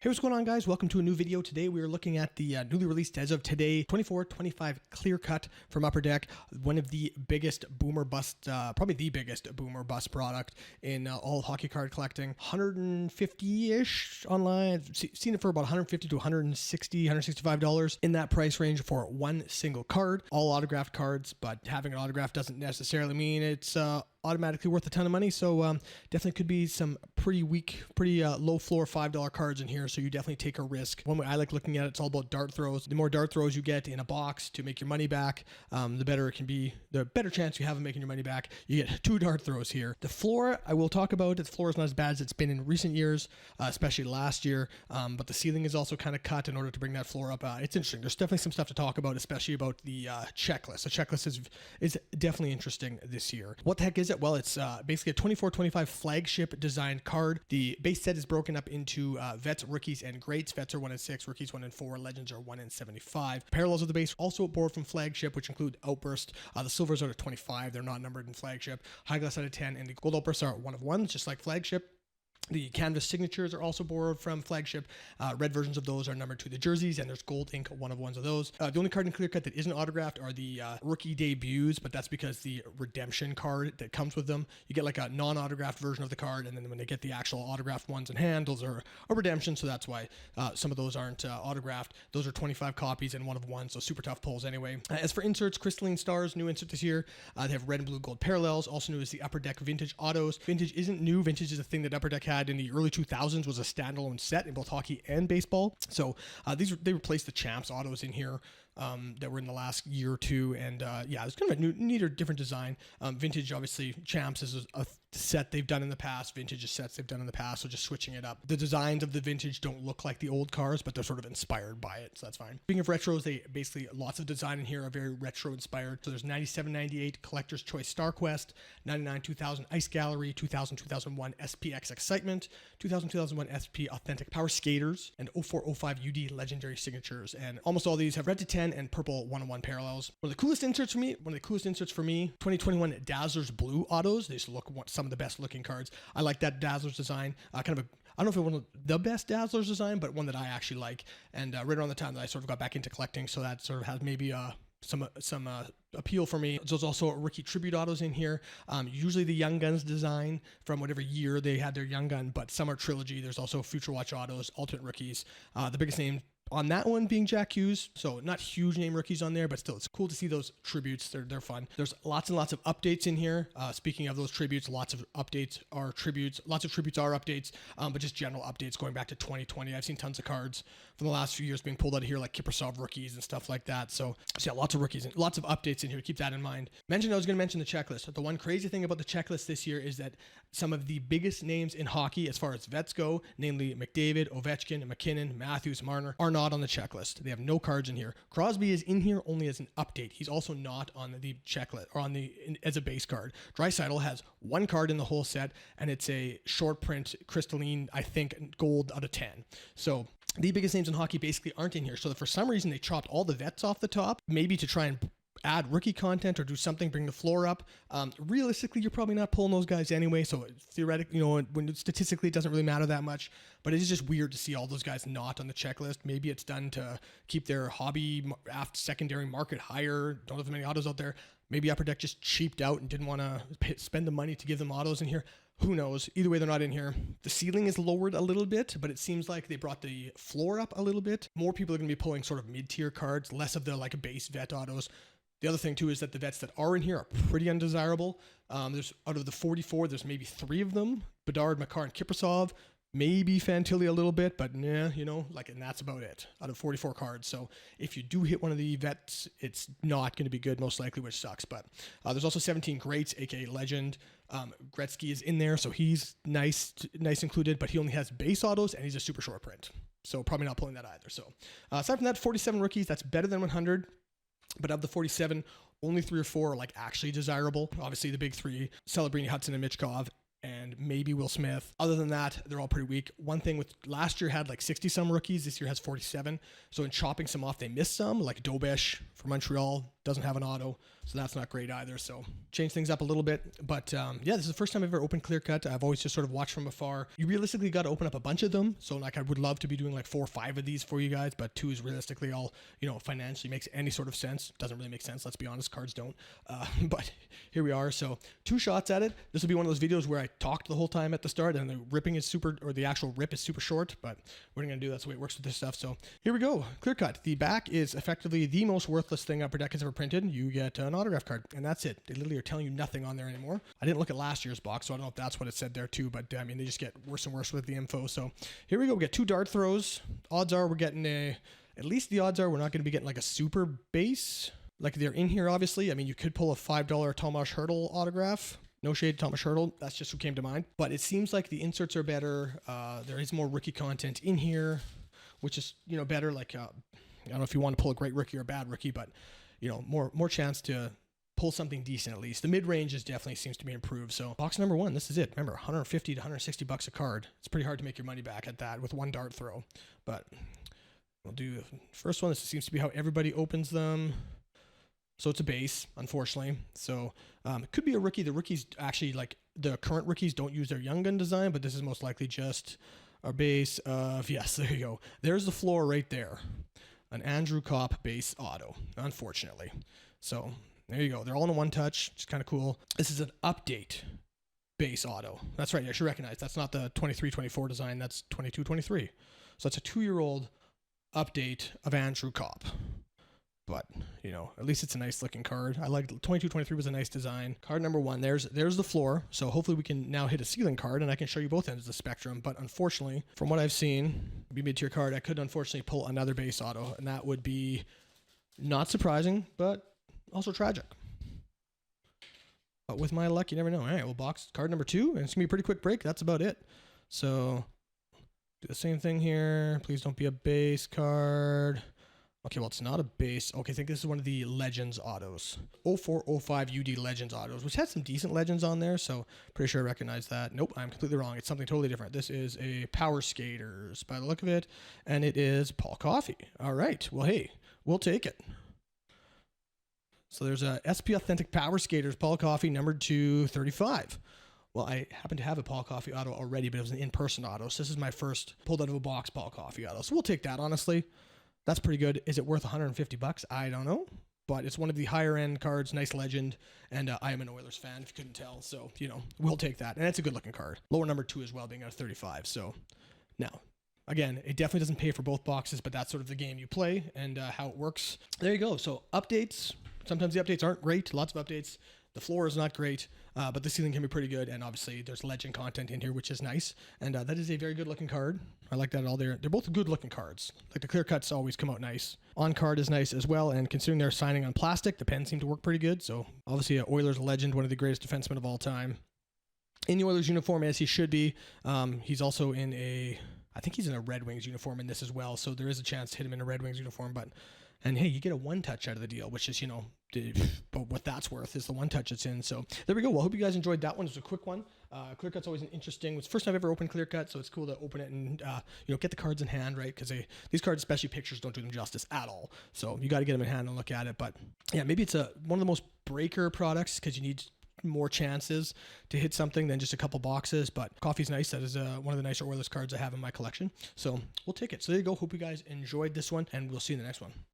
Hey, what's going on, guys? Welcome to a new video. Today we are looking at the newly released, as of today, 24-25 Clear Cut from Upper Deck. One of the biggest boomer bust, probably the biggest boomer bust product in all of hockey card collecting. 150-ish online. I've seen it for about 150 to 160, $165 in that price range for one single card. All autographed cards, but having an autograph doesn't necessarily mean it's automatically worth a ton of money. So definitely could be some pretty weak, pretty low floor $5 cards in here. So you definitely take a risk. One way I like looking at it, it's all about dart throws. The more dart throws you get in a box to make your money back, the better it can be, the better chance you have of making your money back. You get 2 dart throws here. The floor, I will talk about. The floor is not as bad as it's been in recent years, especially last year. But the ceiling is also kind of cut in order to bring that floor up. It's interesting. There's definitely some stuff to talk about, especially about the checklist. The checklist is definitely interesting this year. What the heck is it? Well, it's basically a 24-25 flagship designed card. The base set is broken up into vets, rookies, and greats. Vets are 1 in 6, rookies 1 in 4, legends are 1 in 75. Parallels of the base also borrowed from flagship, which include outburst. The silvers are at 25. They're not numbered in flagship. High glass out of 10, and the gold outbursts are 1 of 1, just like flagship. The canvas signatures are also borrowed from flagship. Red versions of those are numbered to the jerseys, and there's gold ink 1 of 1s of those. The only card in Clear Cut that isn't autographed are the rookie debuts, but that's because the redemption card that comes with them, you get like a non-autographed version of the card, and then when they get the actual autographed ones in hand, those are a redemption, so that's why some of those aren't autographed. Those are 25 copies and 1 of 1, so super tough pulls anyway. As for inserts, Crystalline Stars, new insert this year. They have red and blue gold parallels, also new as the Upper Deck Vintage Autos. Vintage isn't new. Vintage is a thing that Upper Deck had in the early 2000s, was a standalone set in both hockey and baseball. So they replaced the Champs autos in here that were in the last year or two, and yeah, it's kind of a neater, different design. Vintage, obviously, Champs is a set they've done in the past. Vintage is sets they've done in the past, so just switching it up. The designs of the Vintage don't look like the old cars, but they're sort of inspired by it, so that's fine. Speaking of retros, they basically, lots of design in here are very retro inspired. So there's 97-98 Collector's Choice Star Quest, 99-2000 Ice Gallery, 2000-2001 SPX Excitement, 2000-2001 SP Authentic Power Skaters, and 04-05 UD Legendary Signatures. And almost all these have red to 10 and purple 1-on-1 parallels. One of the coolest inserts for me, 2021 Dazzlers Blue autos. They just look some of the best looking cards. I like that Dazzlers design. I don't know if it's one of the best Dazzlers design, but one that I actually like. And right around the time that I sort of got back into collecting, so that sort of has maybe some appeal for me. There's also rookie tribute autos in here. Usually the Young Guns design from whatever year they had their Young Gun, but some are trilogy. There's also Future Watch autos, alternate rookies. The biggest name on that one being Jack Hughes, so not huge name rookies on there, but still it's cool to see those tributes. They're fun. There's lots and lots of updates in here. Speaking of those tributes, lots of updates are tributes. Lots of tributes are updates, but just general updates going back to 2020. I've seen tons of cards from the last few years being pulled out of here, like Kiprasov rookies and stuff like that. So yeah, lots of rookies and lots of updates in here. Keep that in mind. I was going to mention the checklist. The one crazy thing about the checklist this year is that some of the biggest names in hockey as far as vets go, namely McDavid, Ovechkin, McKinnon, Matthews, Marner, are not on the checklist. They have no cards in here. Crosby is in here only as an update. He's also not on the checklist or as a base card. Draisaitl has 1 card in the whole set, and it's a short print crystalline, I think, gold out of 10. So the biggest names in hockey basically aren't in here. So for some reason they chopped all the vets off the top, maybe to try and add rookie content or do something, bring the floor up. Realistically, you're probably not pulling those guys anyway, so theoretically, when statistically it doesn't really matter that much, but it is just weird to see all those guys not on the checklist. Maybe it's done to keep their hobby secondary market higher. Don't have many autos out there. Maybe Upper Deck just cheaped out and didn't want to spend the money to give them autos in here. Who knows? Either way, they're not in here. The ceiling is lowered a little bit, but it seems like they brought the floor up a little bit. More people are going to be pulling sort of mid-tier cards, less of the like base vet autos. The other thing, too, is that the vets that are in here are pretty undesirable. There's out of the 44, there's maybe 3 of them. Bedard, Makar, and Kiprasov. Maybe Fantilli a little bit, but nah, and that's about it out of 44 cards. So if you do hit one of the vets, it's not going to be good, most likely, which sucks. But there's also 17 greats, aka legend. Gretzky is in there, so he's nice included, but he only has base autos and he's a super short print. So probably not pulling that either. So aside from that, 47 rookies, that's better than 100. But of the 47, only 3 or 4 are like actually desirable. Obviously, the big 3, Celebrini, Hudson, and Michkov. and maybe Will Smith. Other than that, they're all pretty weak. One thing with last year had like 60 some rookies. This year has 47. So in chopping some off, they missed some, like Dobesh for Montreal doesn't have an auto. So that's not great either. So change things up a little bit. But yeah, this is the first time I've ever opened clear cut. I've always just sort of watched from afar. You realistically got to open up a bunch of them. So like I would love to be doing like 4 or 5 of these for you guys, but 2 is realistically all, financially makes any sort of sense. Doesn't really make sense. Let's be honest. Cards don't. But here we are. So 2 shots at it. This will be one of those videos where I talked the whole time at the start and the ripping is the actual rip is super short, but we're going to do that's the way it works with this stuff. So here we go. Clear cut. The back is effectively the most worthless thing Upper Deck has ever printed. You get an autograph card and that's it. They literally are telling you nothing on there anymore. I didn't look at last year's box, so I don't know if that's what it said there too, but I mean, they just get worse and worse with the info. So here we go. We get 2 dart throws. Odds are we're getting at least the odds are we're not going to be getting like a super base. Like they're in here, obviously. I mean, you could pull a $5 Tomas Hertl autograph. No shade to Tomas Hertl. That's just what came to mind. But it seems like the inserts are better. There is more rookie content in here, which is, better. Like, I don't know if you want to pull a great rookie or a bad rookie, but, more chance to pull something decent at least. The mid-range is definitely seems to be improved. So box number 1, this is it. Remember, 150 to 160 bucks a card. It's pretty hard to make your money back at that with 1 dart throw. But we'll do the first one. This seems to be how everybody opens them. So it's a base, unfortunately. So it could be a rookie. The rookies actually, like the current rookies don't use their Young Gun design, but this is most likely just a base of, yes, there you go. There's the floor right there. An Andrew Kopp base auto, unfortunately. So there you go. They're all in a 1 touch. It's kind of cool. This is an update base auto. That's right. I should recognize that's not the 23-24 design. That's 22-23. So it's a 2-year-old update of Andrew Kopp. But, at least it's a nice looking card. I like 22-23 was a nice design. Card number 1, there's the floor. So hopefully we can now hit a ceiling card and I can show you both ends of the spectrum. But unfortunately, from what I've seen, be mid-tier card, I could unfortunately pull another base auto. And that would be not surprising, but also tragic. But with my luck, you never know. All right, we'll box card number 2. And it's going to be a pretty quick break. That's about it. So do the same thing here. Please don't be a base card. Okay, well, it's not a base. Okay, I think this is one of the Legends autos. 0405 UD Legends autos, which has some decent Legends on there, so pretty sure I recognize that. Nope, I'm completely wrong. It's something totally different. This is a Power Skaters by the look of it, and it is Paul Coffey. All right, well, hey, we'll take it. So there's a SP Authentic Power Skaters, Paul Coffey, numbered to 35. Well, I happen to have a Paul Coffey auto already, but it was an in-person auto, so this is my first pulled out of a box Paul Coffey auto. So we'll take that, honestly. That's pretty good. Is it worth 150 bucks? I don't know, but it's one of the higher end cards, nice legend, and I am an Oilers fan, if you couldn't tell. So, we'll take that. And it's a good looking card. Lower number 2 as well, being out of 35. So now, again, it definitely doesn't pay for both boxes, but that's sort of the game you play and how it works. There you go. So updates. Sometimes the updates aren't great. Lots of updates. The floor is not great, but the ceiling can be pretty good. And obviously there's legend content in here, which is nice. And that is a very good looking card. I like that all there. They're both good looking cards. Like the clear cuts always come out nice. On card is nice as well. And considering they're signing on plastic, the pens seem to work pretty good. So obviously Oilers legend, one of the greatest defensemen of all time. In the Oilers uniform, as he should be. He's also in I think he's in a Red Wings uniform in this as well. So there is a chance to hit him in a Red Wings uniform, and hey, you get a 1 touch out of the deal, which is, but what that's worth is the 1 touch it's in. So there we go. Well, I hope you guys enjoyed that one. It was a quick one. Clear cut's always an interesting. It's the first time I've ever opened clear cut, so it's cool to open it and get the cards in hand, right? Because these cards, especially pictures, don't do them justice at all. So you got to get them in hand and look at it. But yeah, maybe it's one of the most breaker products because you need more chances to hit something than just a couple boxes. But Coffey's nice. That is one of the nicer Oilers cards I have in my collection. So we'll take it. So there you go. Hope you guys enjoyed this one, and we'll see you in the next one.